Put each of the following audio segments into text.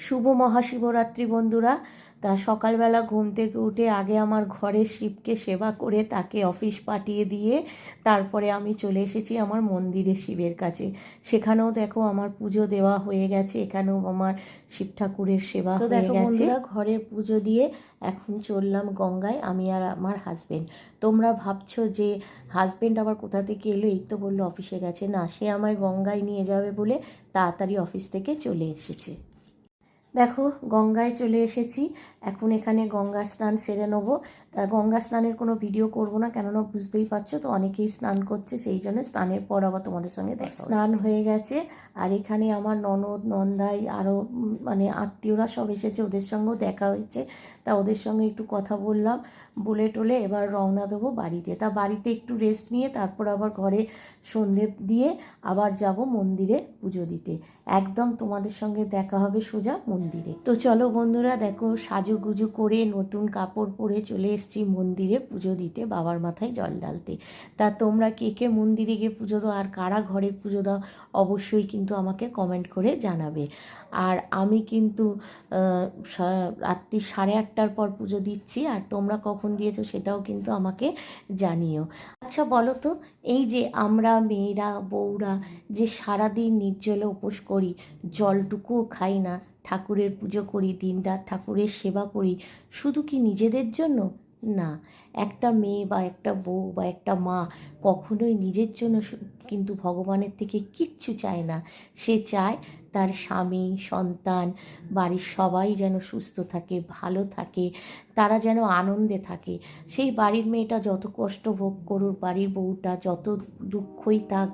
শুভ মহাশিবরাত্রি বন্ধুরা। তা সকালবেলা ঘুম থেকে উঠে আগে আমার ঘরের শিবকে সেবা করে তাকে অফিস পাঠিয়ে দিয়ে তারপরে আমি চলে এসেছি আমার মন্দিরে শিবের কাছে। সেখানেও দেখো আমার পুজো দেওয়া হয়ে গেছে, এখানেও আমার শিব ঠাকুরের সেবা হয়ে গেছে। ঘরের পুজো দিয়ে এখন চললাম গঙ্গায়, আমি আর আমার হাজবেন্ড। তোমরা ভাবছো যে হাজবেন্ড আবার কোথা থেকে এলো, এই তো বললো অফিসে গেছে। না, সে আমায় গঙ্গায় নিয়ে যাবে বলে তাড়াতাড়ি অফিস থেকে চলে এসেছে। দেখো গঙ্গায় চলে এসেছি, এখন এখানে গঙ্গা স্নান সেরে নেবো। তা গঙ্গা স্নানের কোনো ভিডিও করব না, কেননা বুঝতেই পারছো তো অনেকেই স্নান করছে, সেই জন্য স্নানের পর আবার তোমাদের সঙ্গে দেখা। স্নান হয়ে গেছে আর এখানে আমার ননদ নন্দাই আরও মানে আত্মীয়রা সব এসেছে, ওদের সঙ্গেও দেখা হয়েছে। তা ওদের সঙ্গে একটু কথা বললাম, বলে টোলে এবার রওনা দেবো বাড়িতে। তা বাড়িতে একটু রেস্ট নিয়ে তারপর আবার ঘরে সন্ধে দিয়ে আবার যাব মন্দিরে পুজো দিতে। একদম তোমাদের সঙ্গে দেখা হবে সোজা মন্দিরে। তো চলো বন্ধুরা, দেখো সাজুগুজু করে নতুন কাপড় পরে চলে এসেছি মন্দিরে পুজো দিতে, বাবার মাথায় জল ঢালতে। তা তোমরা কে কে মন্দিরে গিয়ে পুজো দাও আর কারা ঘরে পুজো দাও অবশ্যই কিন্তু আমাকে কমেন্ট করে জানাবে। আর আমি কিন্তু রাত্রি 8:30টার পর পুজো দিচ্ছি, আর তোমরা কখন দিয়েছো সেটাও কিন্তু আমাকে জানিও। আচ্ছা বলো তো, এই যে আমরা মেয়েরা বউরা যে সারাদিন নির্জলে উপোস করি, জলটুকুও খাই না, ঠাকুরের পুজো করি, দিনরাত ঠাকুরের সেবা করি, শুধু কি নিজেদের জন্য? না, একটা মেয়ে বা একটা বউ বা একটা মা কখনোই নিজের জন্য কিন্তু ভগবানের থেকে কিচ্ছু চায় না। সে চায় তার স্বামী সন্তান বাড়ির সবাই যেন সুস্থ থাকে, ভালো থাকে, তারা যেন আনন্দে থাকে। সেই বাড়ির মেয়েটা যত কষ্ট ভোগ করুক, বাড়ির বউটা যত দুঃখই থাক,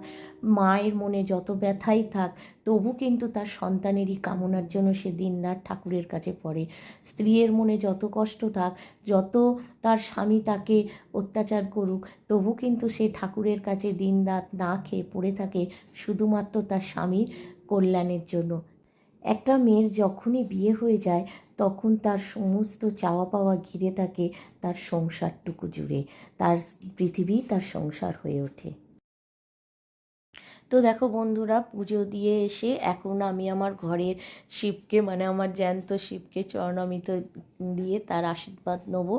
মায়ের মনে যত ব্যথাই থাক, তবু কিন্তু তার সন্তানেরই কামনার জন্য সে দিনরাত ঠাকুরের কাছে পড়ে। স্ত্রীর মনে যত কষ্ট থাক, যত তার স্বামী তাকে অত্যাচার করুক, তবু কিন্তু সে ঠাকুরের কাছে দিনরাত না খেয়ে পড়ে থাকে শুধুমাত্র তার স্বামীর কল্যাণের জন্য। একটা মেয়ের যখনই বিয়ে হয়ে যায় তখন তার সমস্ত চাওয়া পাওয়া ঘিরে থাকে তার সংসারটুকু জুড়ে, তার পৃথিবী তার সংসার হয়ে ওঠে। তো দেখো বন্ধুরা, পুজো দিয়ে এসে এখন আমি আমার ঘরের শিবকে মানে আমার জ্যান্ত শিবকে চরণামৃত দিয়ে তার আশীর্বাদ নেব,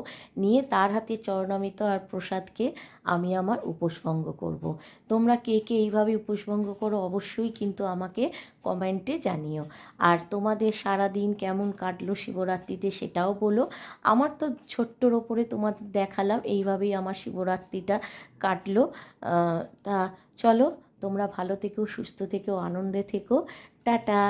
নিয়ে তার হাতে চরণামৃত আর প্রসাদকে আমি আমার উপোসভঙ্গ করব। তোমরা কে কে এইভাবে উপোসভঙ্গ করো অবশ্যই কিন্তু আমাকে কমেন্টে জানিও। আর তোমাদের সারা দিন কেমন কাটলো শিবরাত্রিতে সেটাও বলো। আমার তো ছোট্টর ওপরে তোমাদের দেখালাম, এইভাবেই আমার শিবরাত্রিটা কাটলো। তা চলো, তোমরা ভালো থেকো, সুস্থ থেকো, আনন্দে থেকো। টাটা।